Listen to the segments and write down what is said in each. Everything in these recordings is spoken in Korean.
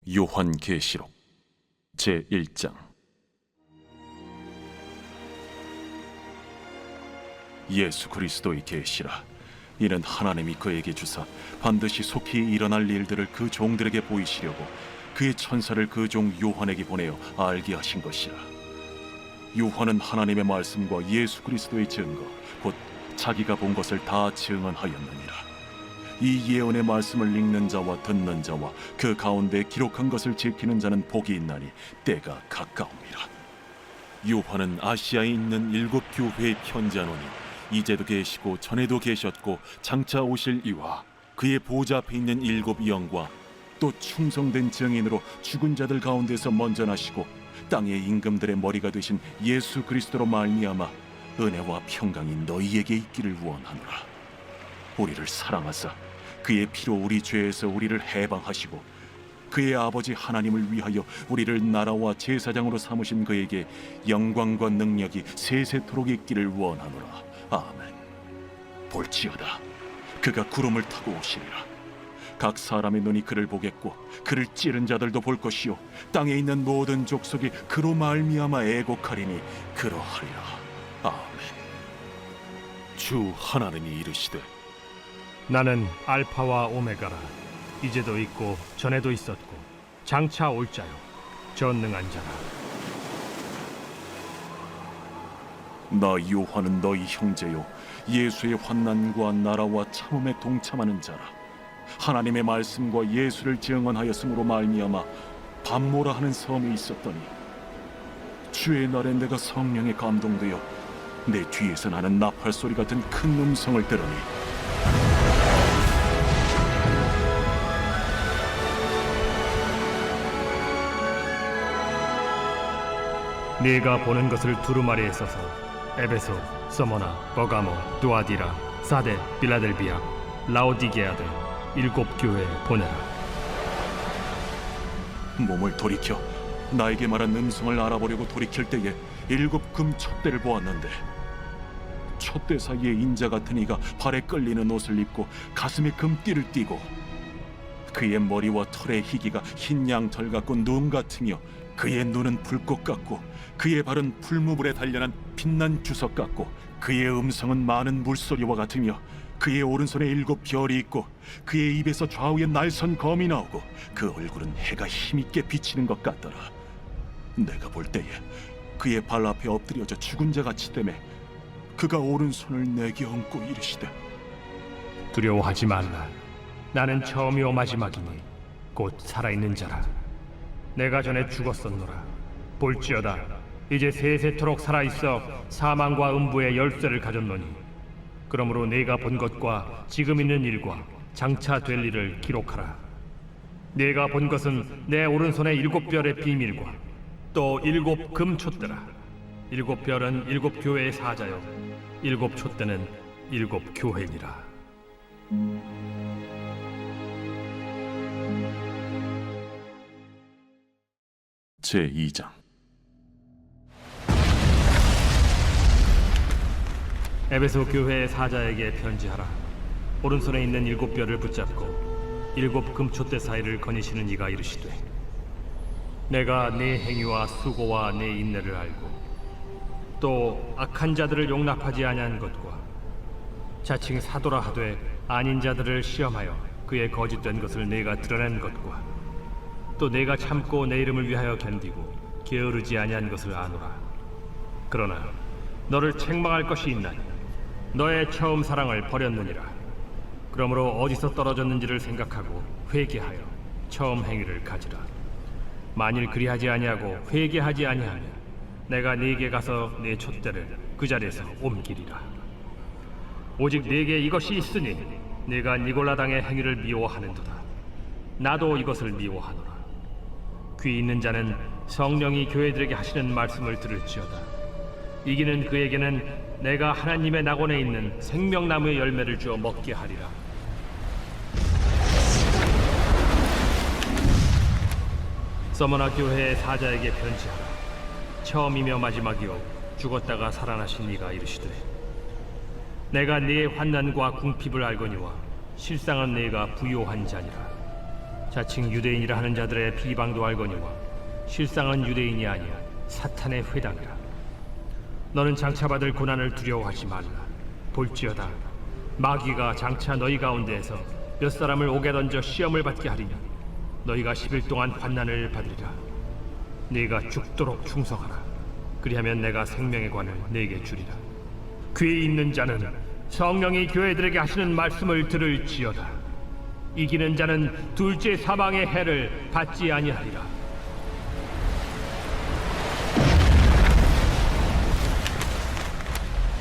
요한계시록 제1장. 예수 그리스도의 계시라. 이는 하나님이 그에게 주사 반드시 속히 일어날 일들을 그 종들에게 보이시려고 그의 천사를 그 종 요한에게 보내어 알게 하신 것이라. 요한은 하나님의 말씀과 예수 그리스도의 증거 곧 자기가 본 것을 다 증언하였느니라. 이 예언의 말씀을 읽는 자와 듣는 자와 그 가운데 기록한 것을 지키는 자는 복이 있나니 때가 가까움이라. 요한은 아시아에 있는 7 교회에 편지하노니 이제도 계시고 전에도 계셨고 장차 오실 이와 그의 보좌 앞에 있는 7 영과 또 충성된 증인으로 죽은 자들 가운데서 먼저 나시고 땅의 임금들의 머리가 되신 예수 그리스도로 말미암아 은혜와 평강이 너희에게 있기를 원하노라. 우리를 사랑하사 그의 피로 우리 죄에서 우리를 해방하시고 그의 아버지 하나님을 위하여 우리를 나라와 제사장으로 삼으신 그에게 영광과 능력이 세세토록 있기를 원하노라. 아멘. 볼지어다, 그가 구름을 타고 오시리라. 각 사람의 눈이 그를 보겠고 그를 찌른 자들도 볼 것이요 땅에 있는 모든 족속이 그로 말미암아 애곡하리니 그러하리라. 아멘. 주 하나님이 이르시되 나는 알파와 오메가라. 이제도 있고 전에도 있었고 장차 올 자요 전능한 자라. 나 요한은 너희 형제요 예수의 환난과 나라와 참음에 동참하는 자라. 하나님의 말씀과 예수를 증언하였으므로 말미암아 밤모라 하는 섬에 있었더니 주의 날에 내가 성령에 감동되어 내 뒤에서 나는 나팔 소리 같은 큰 음성을 들으니 네가 보는 것을 두루마리에 써서 에베소, 서머나, 버가모, 두아디라, 사데, 빌라델비아, 라오디게아들 7 교회에 보내라. 몸을 돌이켜 나에게 말한 음성을 알아보려고 돌이킬 때에 7 금 촛대를 보았는데 촛대 사이에 인자 같은 이가 발에 끌리는 옷을 입고 가슴에 금띠를 띠고 그의 머리와 털의 희기가 흰 양털 같고 눈 같으며 그의 눈은 불꽃 같고 그의 발은 풀무불에 단련한 빛난 주석 같고 그의 음성은 많은 물소리와 같으며 그의 오른손에 7 별이 있고 그의 입에서 좌우에 날선 검이 나오고 그 얼굴은 해가 힘있게 비치는 것 같더라. 내가 볼 때에 그의 발 앞에 엎드려져 죽은 자 같이 되매 그가 오른손을 내게 얹고 이르시되 두려워하지 말라. 나는 처음이요 마지막이니 곧 살아있는 자라. 내가 전에 죽었었노라. 볼지어다, 이제 세세토록 살아있어 사망과 음부의 열쇠를 가졌노니 그러므로 내가 본 것과 지금 있는 일과 장차 될 일을 기록하라. 내가 본 것은 내 오른손의 7 별의 비밀과 또 7 금 촛대라. 7 별은 7 교회의 사자요 7 촛대는 7 교회니라. 제2장. 에베소 교회의 사자에게 편지하라. 오른손에 있는 7 별을 붙잡고 7 금촛대 사이를 거니시는 이가 이르시되 내가 네 행위와 수고와 네 인내를 알고 또 악한 자들을 용납하지 아니한 것과 자칭 사도라 하되 아닌 자들을 시험하여 그의 거짓된 것을 내가 드러낸 것과 또 내가 참고 내 이름을 위하여 견디고 게으르지 아니한 것을 아노라. 그러나 너를 책망할 것이 있나니 너의 처음 사랑을 버렸느니라. 그러므로 어디서 떨어졌는지를 생각하고 회개하여 처음 행위를 가지라. 만일 그리하지 아니하고 회개하지 아니하면 내가 네게 가서 네 촛대를 그 자리에서 옮기리라. 오직 네게 이것이 있으니 네가 니골라 당의 행위를 미워하는도다. 나도 이것을 미워하노라. 귀 있는 자는 성령이 교회들에게 하시는 말씀을 들을지어다. 이기는 그에게는 내가 하나님의 낙원에 있는 생명나무의 열매를 주어 먹게 하리라. 서머나 교회의 사자에게 편지하라. 처음이며 마지막이요 죽었다가 살아나신 이가 이르시되 내가 네 환난과 궁핍을 알거니와 실상은 네가 부요한 자니라. 자칭 유대인이라 하는 자들의 비방도 알거니와 실상은 유대인이 아니야 사탄의 회당이라. 너는 장차 받을 고난을 두려워하지 말라. 볼지어다 마귀가 장차 너희 가운데에서 몇 사람을 옥에 던져 시험을 받게 하리니 너희가 10일 동안 환난을 받으리라. 네가 죽도록 충성하라. 그리하면 내가 생명의 관을 네게 주리라. 귀 있는 자는 성령이 교회들에게 하시는 말씀을 들을지어다. 이기는 자는 둘째 사망의 해를 받지 아니하리라.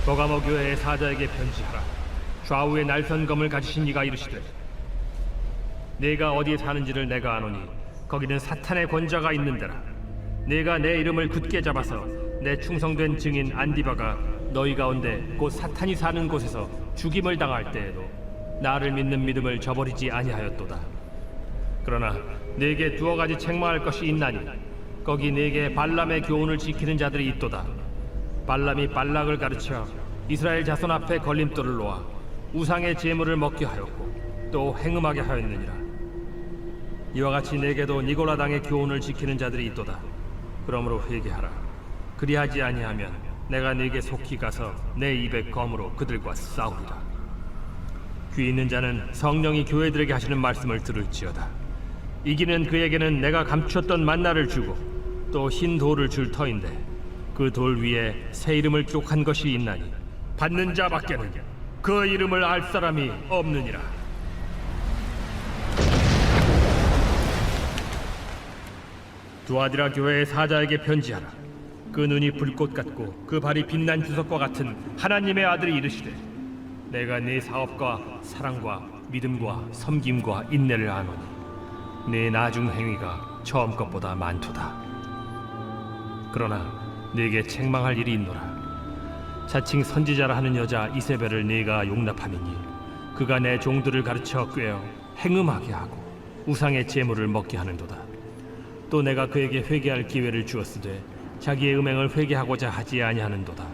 버가모 교회의 사자에게 편지하라. 좌우에 날선 검을 가지신 이가 이르시되 네가 어디에 사는지를 내가 아노니 거기는 사탄의 권자가 있는 데라. 네가 내 이름을 굳게 잡아서 내 충성된 증인 안디바가 너희 가운데 곧 사탄이 사는 곳에서 죽임을 당할 때에도 나를 믿는 믿음을 저버리지 아니하였도다. 그러나 네게 두어 가지 책망할 것이 있나니 거기 네게 발람의 교훈을 지키는 자들이 있도다. 발람이 발락을 가르쳐 이스라엘 자손 앞에 걸림돌을 놓아 우상의 제물을 먹게 하였고 또 행음하게 하였느니라. 이와 같이 네게도 니골라당의 교훈을 지키는 자들이 있도다. 그러므로 회개하라. 그리하지 아니하면 내가 네게 속히 가서 내 입의 검으로 그들과 싸우리라. 귀 있는 자는 성령이 교회들에게 하시는 말씀을 들을지어다. 이기는 그에게는 내가 감추었던 만나를 주고 또 흰 돌을 줄 터인데 그 돌 위에 새 이름을 기록한 것이 있나니 받는 자밖에는 그 이름을 알 사람이 없느니라. 두아디라 교회의 사자에게 편지하라. 그 눈이 불꽃 같고 그 발이 빛난 주석과 같은 하나님의 아들이 이르시되 내가 네 사업과 사랑과 믿음과 섬김과 인내를 아노니 네 나중 행위가 처음 것보다 많도다. 그러나 네게 책망할 일이 있노라. 자칭 선지자라 하는 여자 이세벨을 네가 용납함이니 그가 내 종들을 가르쳐 꾀어 행음하게 하고 우상의 제물을 먹게 하는도다. 또 내가 그에게 회개할 기회를 주었으되 자기의 음행을 회개하고자 하지 아니하는도다.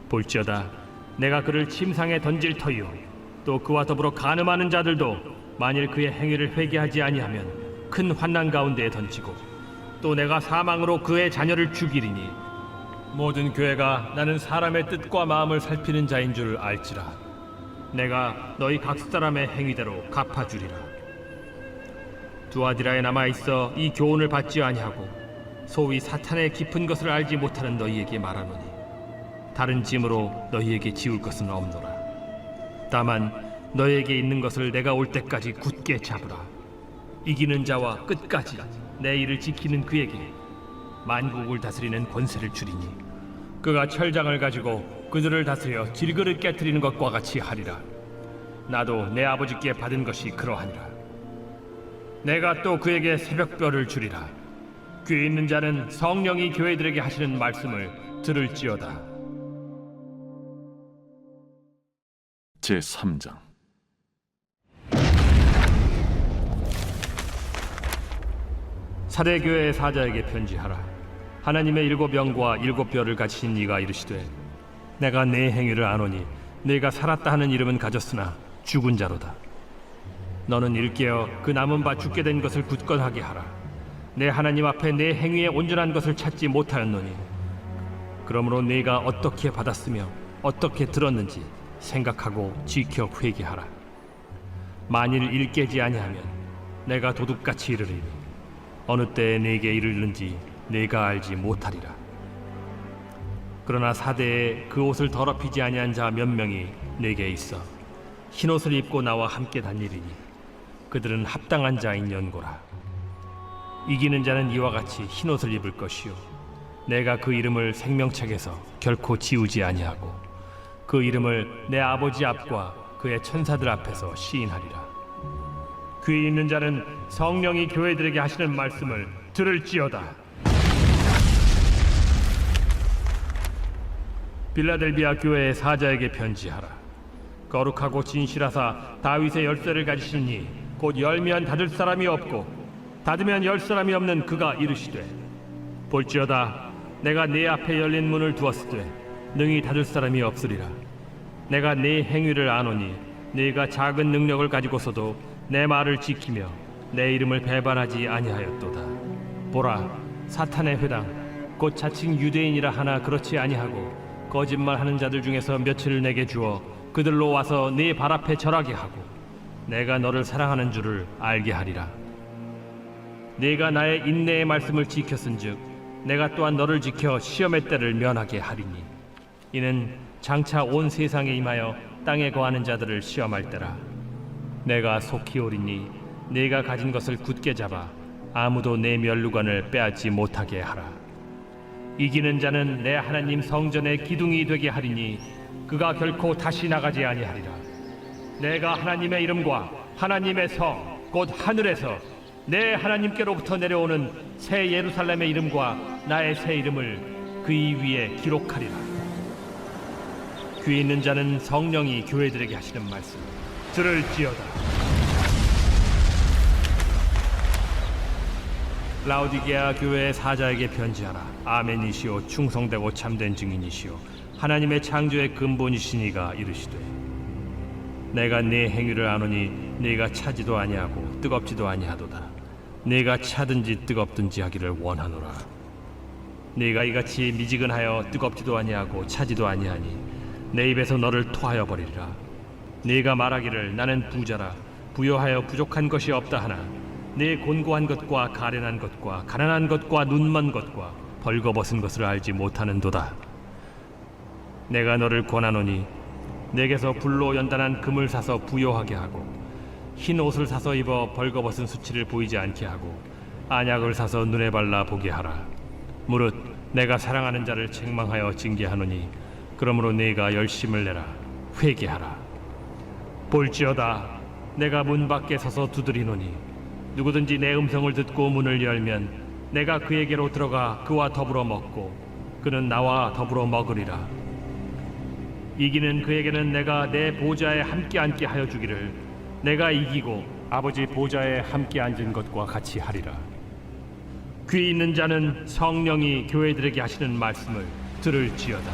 볼지어다 내가 그를 침상에 던질 터이요 또 그와 더불어 간음하는 자들도 만일 그의 행위를 회개하지 아니하면 큰 환난 가운데에 던지고 또 내가 사망으로 그의 자녀를 죽이리니 모든 교회가 나는 사람의 뜻과 마음을 살피는 자인 줄 알지라. 내가 너희 각 사람의 행위대로 갚아주리라. 두아디라에 남아있어 이 교훈을 받지 아니하고 소위 사탄의 깊은 것을 알지 못하는 너희에게 말하노니 다른 짐으로 너희에게 지울 것은 없노라. 다만 너희에게 있는 것을 내가 올 때까지 굳게 잡으라. 이기는 자와 끝까지 내 일을 지키는 그에게 만국을 다스리는 권세를 주리니 그가 철장을 가지고 그들을 다스려 질그릇 깨트리는 것과 같이 하리라. 나도 내 아버지께 받은 것이 그러하니라. 내가 또 그에게 새벽별을 주리라. 귀 있는 자는 성령이 교회들에게 하시는 말씀을 들을지어다. 제3장. 사대교회의 사자에게 편지하라. 하나님의 7 영과 7 별을 가지신 이가 이르시되 내가 네 행위를 아노니 네가 살았다 하는 이름은 가졌으나 죽은 자로다. 너는 일깨어 그 남은 바 죽게 된 것을 굳건하게 하라. 내 하나님 앞에 내 행위에 온전한 것을 찾지 못하였노니 그러므로 네가 어떻게 받았으며 어떻게 들었는지 생각하고 지켜 회개하라. 만일 일깨지 아니하면 내가 도둑같이 이르리니 어느 때에 네게 이르는지 네가 알지 못하리라. 그러나 사대에 그 옷을 더럽히지 아니한 자 몇 명이 네게 있어 흰옷을 입고 나와 함께 다니리니 그들은 합당한 자인 연고라. 이기는 자는 이와 같이 흰옷을 입을 것이요 내가 그 이름을 생명책에서 결코 지우지 아니하고 그 이름을 내 아버지 앞과 그의 천사들 앞에서 시인하리라. 귀 있는 자는 성령이 교회들에게 하시는 말씀을 들을지어다. 빌라델비아 교회의 사자에게 편지하라. 거룩하고 진실하사 다윗의 열쇠를 가지신 이 곧 열면 닫을 사람이 없고 닫으면 열 사람이 없는 그가 이르시되 볼지어다 내가 네 앞에 열린 문을 두었으되 능히 닫을 사람이 없으리라. 내가 네 행위를 아노니 네가 작은 능력을 가지고서도 내 말을 지키며 내 이름을 배반하지 아니하였도다. 보라, 사탄의 회당 곧 자칭 유대인이라 하나 그렇지 아니하고 거짓말하는 자들 중에서 며칠을 내게 주어 그들로 와서 네 발 앞에 절하게 하고 내가 너를 사랑하는 줄을 알게 하리라. 네가 나의 인내의 말씀을 지켰은즉 내가 또한 너를 지켜 시험의 때를 면하게 하리니 이는 장차 온 세상에 임하여 땅에 거하는 자들을 시험할 때라. 내가 속히 오리니 네가 가진 것을 굳게 잡아 아무도 내 면류관을 빼앗지 못하게 하라. 이기는 자는 내 하나님 성전의 기둥이 되게 하리니 그가 결코 다시 나가지 아니하리라. 내가 하나님의 이름과 하나님의 성 곧 하늘에서 내 하나님께로부터 내려오는 새 예루살렘의 이름과 나의 새 이름을 그이 위에 기록하리라. 귀 있는 자는 성령이 교회들에게 하시는 말씀 들을지어다. 라오디게아 교회의 사자에게 편지하라. 아멘이시오 충성되고 참된 증인이시오 하나님의 창조의 근본이시니가 이르시되 내가 네 행위를 아노니 네가 차지도 아니하고 뜨겁지도 아니하도다. 네가 차든지 뜨겁든지 하기를 원하노라. 네가 이같이 미지근하여 뜨겁지도 아니하고 차지도 아니하니 내 입에서 너를 토하여 버리리라. 네가 말하기를 나는 부자라 부여하여 부족한 것이 없다 하나 네 곤고한 것과 가련한 것과 가난한 것과 눈먼 것과 벌거벗은 것을 알지 못하는도다. 내가 너를 권하노니 내게서 불로 연단한 금을 사서 부요하게 하고 흰 옷을 사서 입어 벌거벗은 수치를 보이지 않게 하고 안약을 사서 눈에 발라 보게 하라. 무릇 내가 사랑하는 자를 책망하여 징계하노니 그러므로 네가 열심을 내라 회개하라. 볼지어다 내가 문 밖에 서서 두드리노니 누구든지 내 음성을 듣고 문을 열면 내가 그에게로 들어가 그와 더불어 먹고 그는 나와 더불어 먹으리라. 이기는 그에게는 내가 내 보좌에 함께 앉게 하여 주기를 내가 이기고 아버지 보좌에 함께 앉은 것과 같이 하리라. 귀 있는 자는 성령이 교회들에게 하시는 말씀을 들을지어다.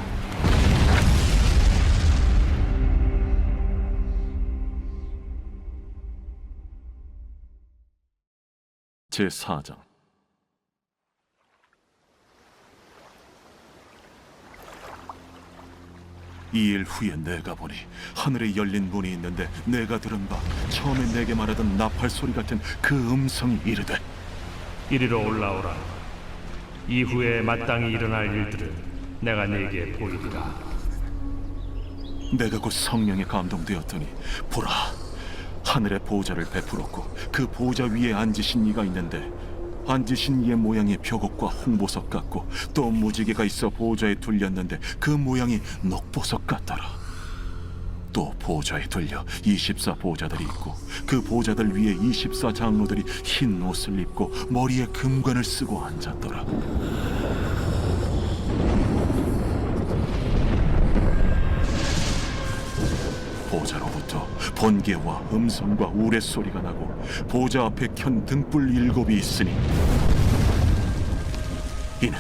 제4장. 이 일 후에 내가 보니 하늘에 열린 문이 있는데 내가 들은 바 처음에 내게 말하던 나팔 소리 같은 그 음성이 이르되 이리로 올라오라. 이후에 마땅히 일어날 일들을 내가 네게 보이리라. 내가 곧 성령에 감동되었더니 보라 하늘의 보좌를 베풀었고 그 보좌 위에 앉으신 이가 있는데 앉으신 이의 모양이 벽옥과 홍보석 같고 또 무지개가 있어 보좌에 둘렸는데 그 모양이 녹보석 같더라. 또 보좌에 둘려 24 보좌들이 있고 그 보좌들 위에 24 장로들이 흰 옷을 입고 머리에 금관을 쓰고 앉았더라. 보좌로부터 번개와 음성과 우레소리가 나고 보좌 앞에 켠 등불 7이 있으니 이는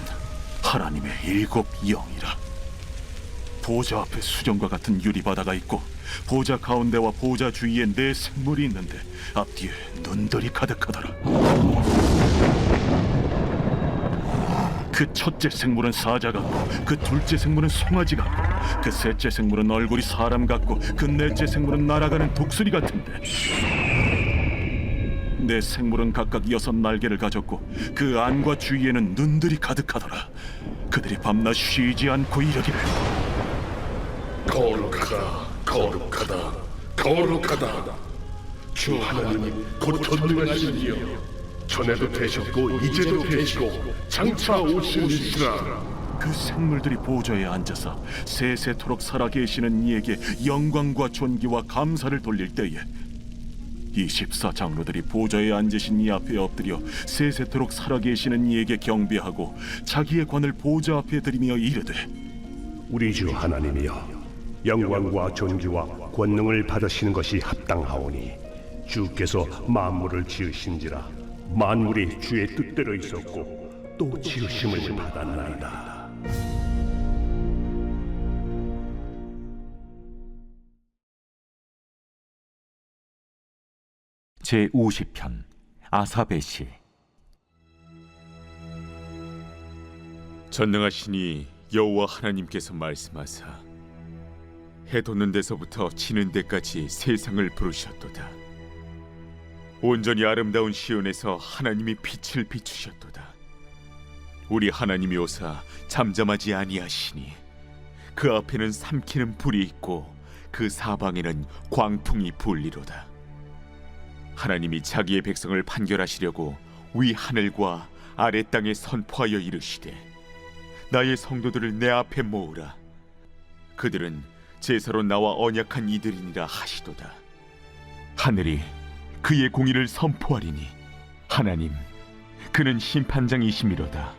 하나님의 7 영이라. 보좌 앞에 수정과 같은 유리바다가 있고 보좌 가운데와 보좌 주위에 4 생물이 있는데 앞뒤에 눈들이 가득하더라. 그 첫째 생물은 사자 같고 그 둘째 생물은 송아지 같고 그 셋째 생물은 얼굴이 사람 같고 그 넷째 생물은 날아가는 독수리 같은데 4 생물은 각각 6 날개를 가졌고 그 안과 주위에는 눈들이 가득하더라. 그들이 밤낮 쉬지 않고 이르기를 거룩하다 거룩하다 거룩하다 주 하나님 곧 전능하신 이여 전에도 되셨고 이제도 되시고 장차 오시리시라. 그 생물들이 보좌에 앉아서 세세토록 살아계시는 이에게 영광과 존귀와 감사를 돌릴 때에 24 장로들이 보좌에 앉으신 이 앞에 엎드려 세세토록 살아계시는 이에게 경배하고 자기의 관을 보좌 앞에 들이며 이르되 우리 주 하나님이여 영광과 존귀와 권능을 받으시는 것이 합당하오니 주께서 만물을 지으신지라 만물이 주의 뜻대로 있었고 또 지으심을 받았나이다. 제50편 아삽의 시. 전능하시니 여호와 하나님께서 말씀하사 해 돋는 데서부터 지는 데까지 세상을 부르셨도다. 온전히 아름다운 시온에서 하나님이 빛을 비추셨도다. 우리 하나님이 오사 잠잠하지 아니하시니 그 앞에는 삼키는 불이 있고 그 사방에는 광풍이 불리로다. 하나님이 자기의 백성을 판결하시려고 위 하늘과 아래 땅에 선포하여 이르시되 나의 성도들을 내 앞에 모으라. 그들은 제사로 나와 언약한 이들이니라 하시도다. 하늘이 그의 공의를 선포하리니 하나님 그는 심판장이시미로다.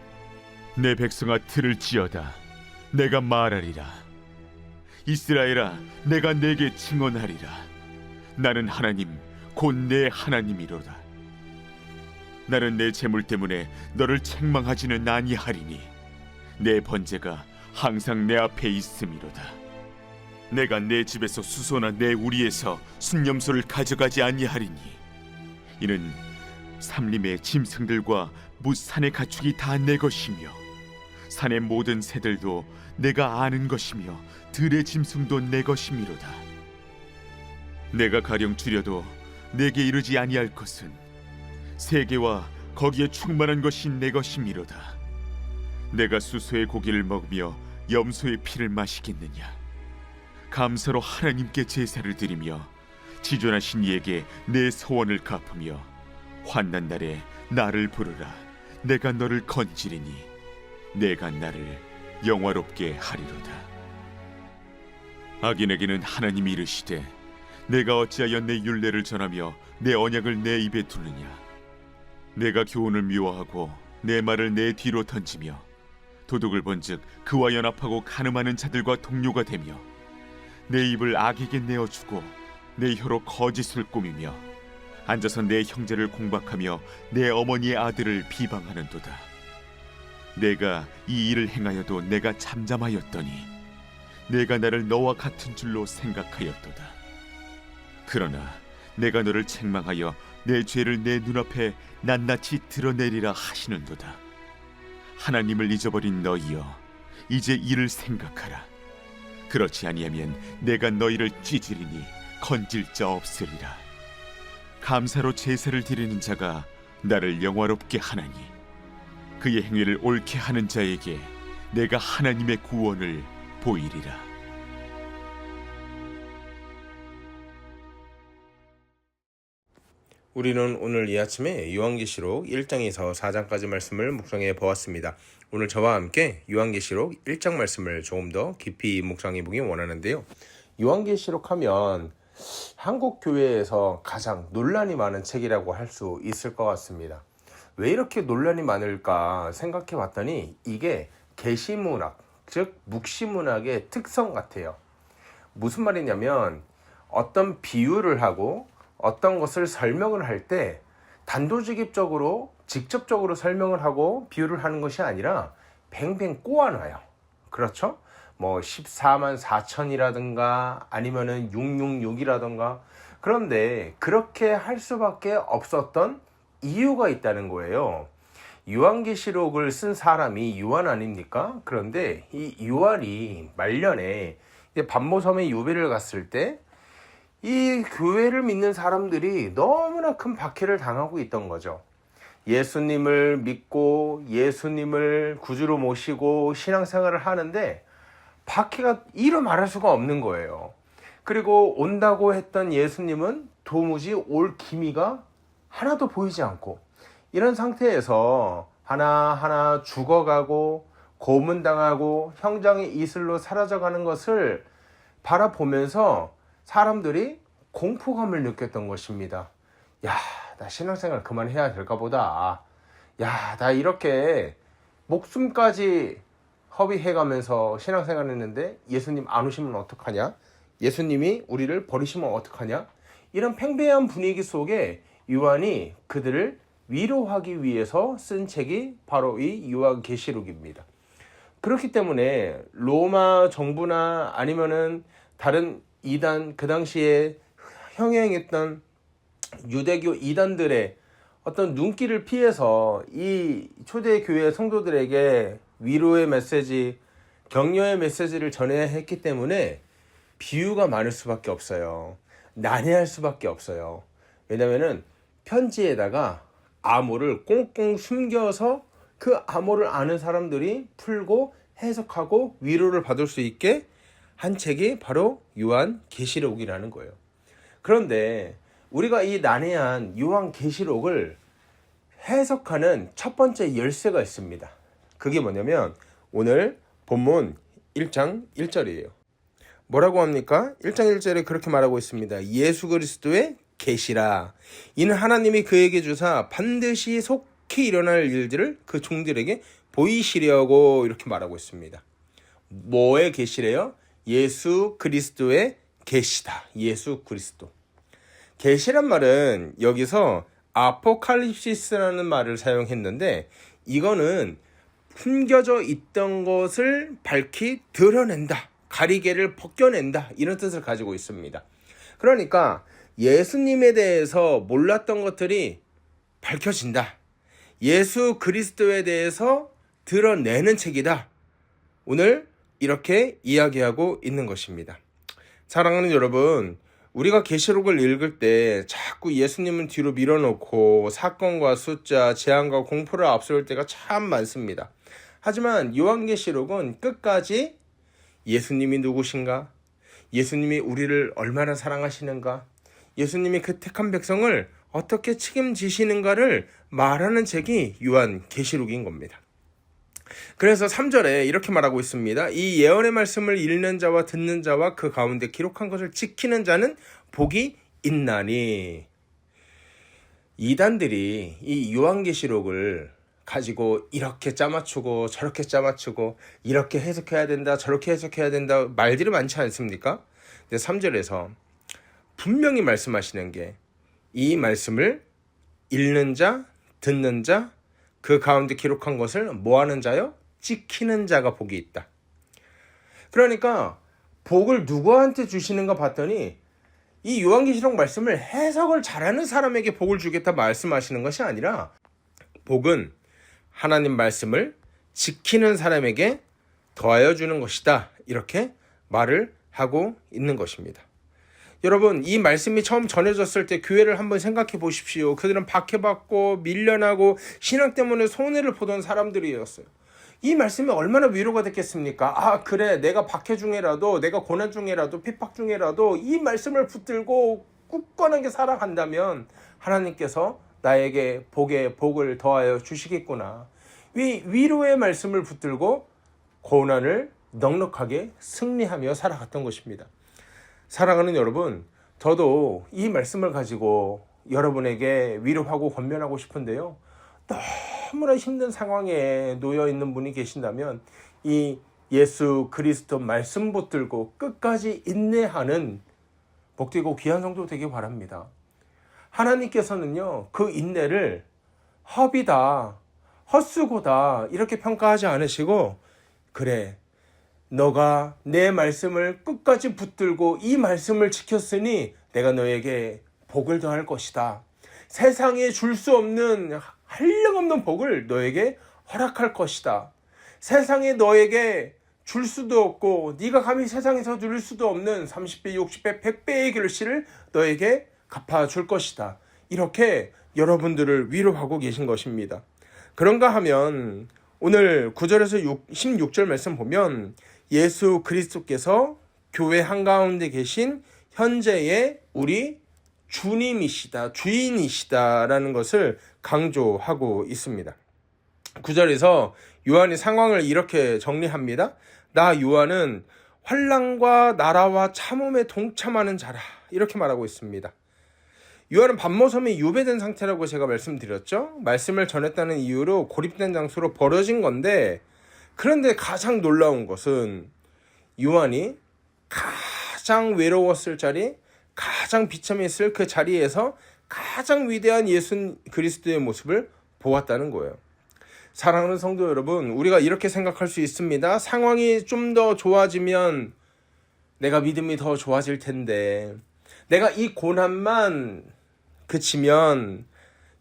내 백성아 들을지어다. 내가 말하리라. 이스라엘아 내가 내게 증언하리라. 나는 하나님 곧 내 하나님이로다. 나는 내 재물 때문에 너를 책망하지는 아니하리니 내 번제가 항상 내 앞에 있음이로다. 내가 내 집에서 수소나 내 우리에서 순념소를 가져가지 아니하리니 이는 삼림의 짐승들과 무산의 가축이 다 내 것이며 산의 모든 새들도 내가 아는 것이며 들의 짐승도 내 것이미로다. 내가 가령 줄여도 내게 이르지 아니할 것은 세계와 거기에 충만한 것이 내 것이미로다. 내가 수소의 고기를 먹으며 염소의 피를 마시겠느냐. 감사로 하나님께 제사를 드리며 지존하신 이에게 내 소원을 갚으며 환난 날에 나를 부르라. 내가 너를 건지리니 내가 나를 영화롭게 하리로다. 악인에게는 하나님이 이르시되 내가 어찌하여 내 율례를 전하며 내 언약을 내 입에 두느냐. 내가 교훈을 미워하고 내 말을 내 뒤로 던지며 도둑을 본즉 그와 연합하고 간음하는 자들과 동료가 되며 내 입을 악에게 내어주고 내 혀로 거짓을 꾸미며 앉아서 내 형제를 공박하며 내 어머니의 아들을 비방하는도다. 내가 이 일을 행하여도 내가 잠잠하였더니 내가 나를 너와 같은 줄로 생각하였도다. 그러나 내가 너를 책망하여 내 죄를 내 눈앞에 낱낱이 드러내리라 하시는도다. 하나님을 잊어버린 너희여 이제 이를 생각하라. 그렇지 아니하면 내가 너희를 찢으리니 건질 자 없으리라. 감사로 제사를 드리는 자가 나를 영화롭게 하나니 그의 행위를 옳게 하는 자에게 내가 하나님의 구원을 보이리라. 우리는 오늘 이 아침에 요한계시록 1장에서 4장까지 말씀을 묵상해 보았습니다. 오늘 저와 함께 요한계시록 1장 말씀을 조금 더 깊이 묵상해 보기 원하는데요. 요한계시록 하면 한국 교회에서 가장 논란이 많은 책이라고 할 수 있을 것 같습니다. 왜 이렇게 논란이 많을까 생각해 봤더니 이게 계시문학, 즉 묵시문학의 특성 같아요. 무슨 말이냐면 어떤 비유를 하고 어떤 것을 설명을 할 때 단도직입적으로 직접적으로 설명을 하고 비유를 하는 것이 아니라 뱅뱅 꼬아놔요. 그렇죠? 뭐 14만 4천이라든가 아니면은 666이라든가. 그런데 그렇게 할 수밖에 없었던 이유가 있다는 거예요. 요한계시록을 쓴 사람이 요한 아닙니까? 그런데 이 요한이 말년에 반모섬에 유배를 갔을 때 이 교회를 믿는 사람들이 너무나 큰 박해를 당하고 있던 거죠. 예수님을 믿고 예수님을 구주로 모시고 신앙생활을 하는데 박해가 이루 말할 수가 없는 거예요. 그리고 온다고 했던 예수님은 도무지 올 기미가 하나도 보이지 않고 이런 상태에서 하나하나 죽어가고 고문당하고 형장의 이슬로 사라져가는 것을 바라보면서 사람들이 공포감을 느꼈던 것입니다. 야, 나 신앙생활 그만해야 될까 보다. 야, 나 이렇게 목숨까지 허비해가면서 신앙생활 했는데 예수님 안 오시면 어떡하냐? 예수님이 우리를 버리시면 어떡하냐? 이런 팽배한 분위기 속에 요한이 그들을 위로하기 위해서 쓴 책이 바로 이 요한계시록입니다. 그렇기 때문에 로마 정부나 아니면은 다른 이단, 그 당시에 형행했던 유대교 이단들의 어떤 눈길을 피해서 이 초대교회 성도들에게 위로의 메시지, 격려의 메시지를 전해야 했기 때문에 비유가 많을 수밖에 없어요. 난해할 수밖에 없어요. 왜냐면은 편지에다가 암호를 꽁꽁 숨겨서 그 암호를 아는 사람들이 풀고 해석하고 위로를 받을 수 있게 한 책이 바로 요한계시록이라는 거예요. 그런데 우리가 이 난해한 요한계시록을 해석하는 첫 번째 열쇠가 있습니다. 그게 뭐냐면 오늘 본문 1장 1절이에요. 뭐라고 합니까? 1장 1절에 그렇게 말하고 있습니다. 예수 그리스도의 계시라. 이는 하나님이 그에게 주사 반드시 속히 일어날 일들을 그 종들에게 보이시려고 이렇게 말하고 있습니다. 뭐의 계시래요? 예수 그리스도의 계시다. 예수 그리스도. 계시란 말은 여기서 아포칼립시스라는 말을 사용했는데 이거는 숨겨져 있던 것을 밝히 드러낸다. 가리개를 벗겨낸다. 이런 뜻을 가지고 있습니다. 그러니까 예수님에 대해서 몰랐던 것들이 밝혀진다. 예수 그리스도에 대해서 드러내는 책이다. 오늘 이렇게 이야기하고 있는 것입니다. 사랑하는 여러분, 우리가 계시록을 읽을 때 자꾸 예수님은 뒤로 밀어놓고 사건과 숫자, 재앙과 공포를 앞세울 때가 참 많습니다. 하지만 요한계시록은 끝까지 예수님이 누구신가? 예수님이 우리를 얼마나 사랑하시는가? 예수님이 그 택한 백성을 어떻게 책임지시는가를 말하는 책이 요한계시록인 겁니다. 그래서 3절에 이렇게 말하고 있습니다. 이 예언의 말씀을 읽는 자와 듣는 자와 그 가운데 기록한 것을 지키는 자는 복이 있나니. 이단들이 이 요한계시록을 가지고 이렇게 짜맞추고 저렇게 짜맞추고 이렇게 해석해야 된다 저렇게 해석해야 된다 말들이 많지 않습니까? 근데 3절에서 분명히 말씀하시는 게 이 말씀을 읽는 자, 듣는 자, 그 가운데 기록한 것을 뭐하는 자요? 지키는 자가 복이 있다. 그러니까 복을 누구한테 주시는가 봤더니 이 요한계시록 말씀을 해석을 잘하는 사람에게 복을 주겠다 말씀하시는 것이 아니라 복은 하나님 말씀을 지키는 사람에게 더하여 주는 것이다. 이렇게 말을 하고 있는 것입니다. 여러분, 이 말씀이 처음 전해졌을 때 교회를 한번 생각해 보십시오. 그들은 박해받고 밀려나고 신앙 때문에 손해를 보던 사람들이었어요. 이 말씀이 얼마나 위로가 됐겠습니까? 아, 그래, 내가 박해 중에라도, 내가 고난 중에라도, 핍박 중에라도 이 말씀을 붙들고 굳건하게 살아간다면 하나님께서 나에게 복을 더하여 주시겠구나. 위로의 말씀을 붙들고 고난을 넉넉하게 승리하며 살아갔던 것입니다. 사랑하는 여러분, 저도 이 말씀을 가지고 여러분에게 위로하고 권면하고 싶은데요. 너무나 힘든 상황에 놓여 있는 분이 계신다면 이 예수 그리스도 말씀 붙들고 끝까지 인내하는 복되고 귀한 성도 되길 바랍니다. 하나님께서는요, 그 인내를 허비다, 헛수고다 이렇게 평가하지 않으시고, 그래, 너가 내 말씀을 끝까지 붙들고 이 말씀을 지켰으니 내가 너에게 복을 더할 것이다. 세상에 줄 수 없는 한량없는 복을 너에게 허락할 것이다. 세상에 너에게 줄 수도 없고 네가 감히 세상에서 누릴 수도 없는 30배, 60배, 100배의 결실을 너에게 갚아줄 것이다. 이렇게 여러분들을 위로하고 계신 것입니다. 그런가 하면 오늘 9절에서 16절 말씀 보면 예수 그리스도께서 교회 한가운데 계신 현재의 우리 주님이시다, 주인이시다라는 것을 강조하고 있습니다. 9절에서 요한이 상황을 이렇게 정리합니다. 나 요한은 환난과 나라와 참음에 동참하는 자라, 이렇게 말하고 있습니다. 요한은 밤모섬에 유배된 상태라고 제가 말씀드렸죠. 말씀을 전했다는 이유로 고립된 장소로 버려진 건데, 그런데 가장 놀라운 것은 요한이 가장 외로웠을 자리, 가장 비참했을 그 자리에서 가장 위대한 예수 그리스도의 모습을 보았다는 거예요. 사랑하는 성도 여러분, 우리가 이렇게 생각할 수 있습니다. 상황이 좀 더 좋아지면 내가 믿음이 더 좋아질 텐데, 내가 이 고난만 그치면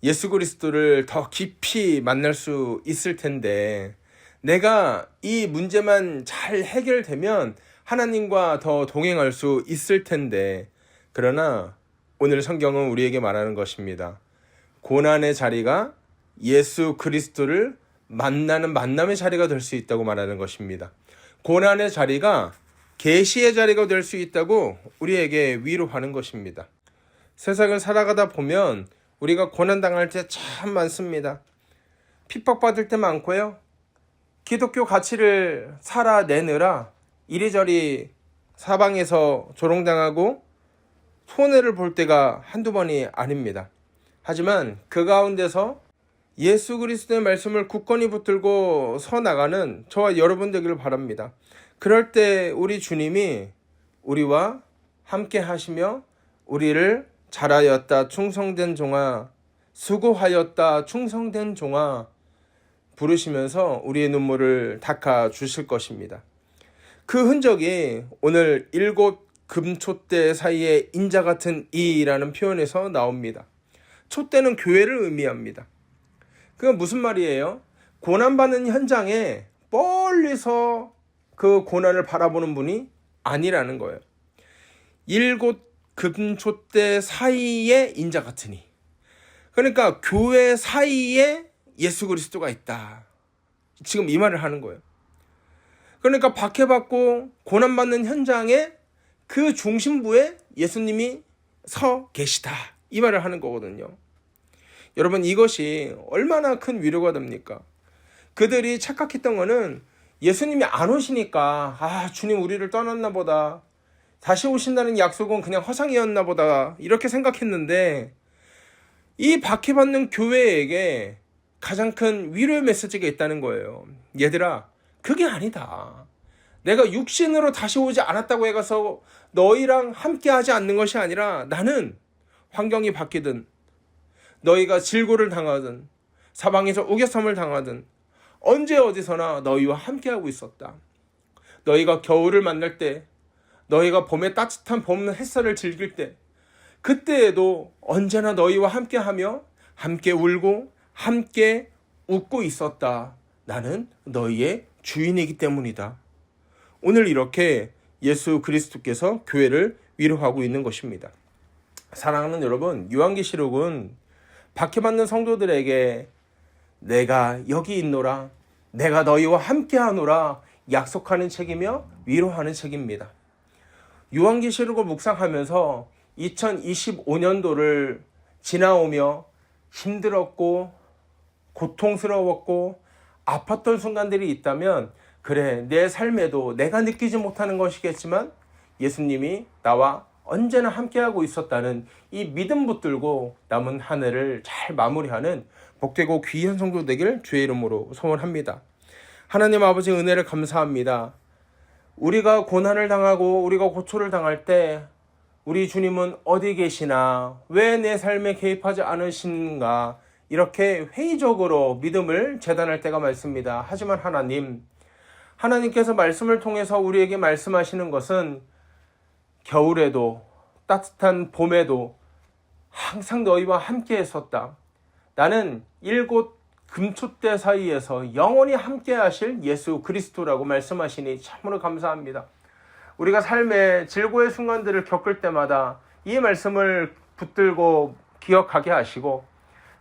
예수 그리스도를 더 깊이 만날 수 있을 텐데, 내가 이 문제만 잘 해결되면 하나님과 더 동행할 수 있을 텐데, 그러나 오늘 성경은 우리에게 말하는 것입니다. 고난의 자리가 예수 그리스도를 만나는 만남의 자리가 될 수 있다고 말하는 것입니다. 고난의 자리가 계시의 자리가 될 수 있다고 우리에게 위로하는 것입니다. 세상을 살아가다 보면 우리가 고난당할 때 참 많습니다. 핍박받을 때 많고요. 기독교 가치를 살아내느라 이리저리 사방에서 조롱당하고 손해를 볼 때가 한두 번이 아닙니다. 하지만 그 가운데서 예수 그리스도의 말씀을 굳건히 붙들고 서 나가는 저와 여러분 되기를 바랍니다. 그럴 때 우리 주님이 우리와 함께 하시며 우리를 잘하였다 충성된 종아, 수고하였다 충성된 종아 부르시면서 우리의 눈물을 닦아 주실 것입니다. 그 흔적이 오늘 7 금촛대 사이에 인자 같은 이라는 표현에서 나옵니다. 촛대는 교회를 의미합니다. 그건 무슨 말이에요? 고난받는 현장에 멀리서 그 고난을 바라보는 분이 아니라는 거예요. 7 금촛대 사이에 인자 같으니, 그러니까 교회 사이에 예수 그리스도가 있다, 지금 이 말을 하는 거예요. 그러니까 박해받고 고난받는 현장에 그 중심부에 예수님이 서 계시다, 이 말을 하는 거거든요. 여러분, 이것이 얼마나 큰 위로가 됩니까? 그들이 착각했던 거는 예수님이 안 오시니까 주님 우리를 떠났나 보다, 다시 오신다는 약속은 그냥 허상이었나 보다, 이렇게 생각했는데, 이 박해받는 교회에게 가장 큰 위로의 메시지가 있다는 거예요. 얘들아, 그게 아니다. 내가 육신으로 다시 오지 않았다고 해서 너희랑 함께 하지 않는 것이 아니라, 나는 환경이 바뀌든 너희가 질고를 당하든 사방에서 우겨섬을 당하든 언제 어디서나 너희와 함께하고 있었다. 너희가 겨울을 만날 때, 너희가 봄의 따뜻한 봄 햇살을 즐길 때, 그때에도 언제나 너희와 함께하며 함께 울고 함께 웃고 있었다. 나는 너희의 주인이기 때문이다. 오늘 이렇게 예수 그리스도께서 교회를 위로하고 있는 것입니다. 사랑하는 여러분, 요한계시록은 박해받는 성도들에게 내가 여기 있노라, 내가 너희와 함께하노라 약속하는 책이며 위로하는 책입니다. 요한계시록을 묵상하면서 2025년도를 지나오며 힘들었고 고통스러웠고 아팠던 순간들이 있다면, 그래, 내 삶에도 내가 느끼지 못하는 것이겠지만 예수님이 나와 언제나 함께하고 있었다는 이 믿음 붙들고 남은 한 해를 잘 마무리하는 복되고 귀한 성도 되길 주의 이름으로 소원합니다. 하나님 아버지, 은혜를 감사합니다. 우리가 고난을 당하고 우리가 고초를 당할 때 우리 주님은 어디 계시나, 왜 내 삶에 개입하지 않으신가, 이렇게 회의적으로 믿음을 재단할 때가 많습니다. 하지만 하나님께서 말씀을 통해서 우리에게 말씀하시는 것은 겨울에도 따뜻한 봄에도 항상 너희와 함께 했었다. 나는 7 금촛대 사이에서 영원히 함께 하실 예수 그리스도라고 말씀하시니 참으로 감사합니다. 우리가 삶의 질고의 순간들을 겪을 때마다 이 말씀을 붙들고 기억하게 하시고,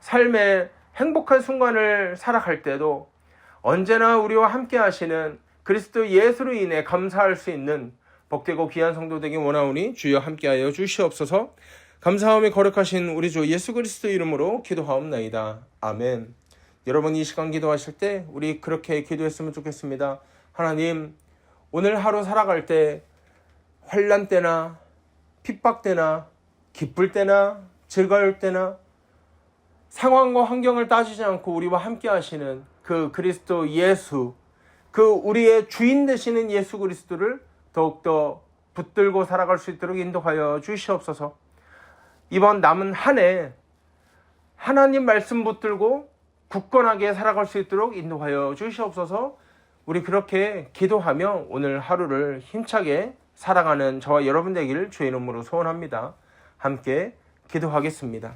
삶의 행복한 순간을 살아갈 때도 언제나 우리와 함께 하시는 그리스도 예수로 인해 감사할 수 있는 복되고 귀한 성도 되기 원하오니 주여 함께하여 주시옵소서. 감사함에 거룩하신 우리 주 예수 그리스도 이름으로 기도하옵나이다. 아멘. 여러분, 이 시간 기도하실 때 우리 그렇게 기도했으면 좋겠습니다. 하나님, 오늘 하루 살아갈 때 환난 때나 핍박 때나 기쁠 때나 즐거울 때나 상황과 환경을 따지지 않고 우리와 함께 하시는 그 그리스도 예수, 그 우리의 주인 되시는 예수 그리스도를 더욱더 붙들고 살아갈 수 있도록 인도하여 주시옵소서. 이번 남은 한 해 하나님 말씀 붙들고 굳건하게 살아갈 수 있도록 인도하여 주시옵소서. 우리 그렇게 기도하며 오늘 하루를 힘차게 살아가는 저와 여러분 되기를 주의 이름으로 소원합니다. 함께 기도하겠습니다.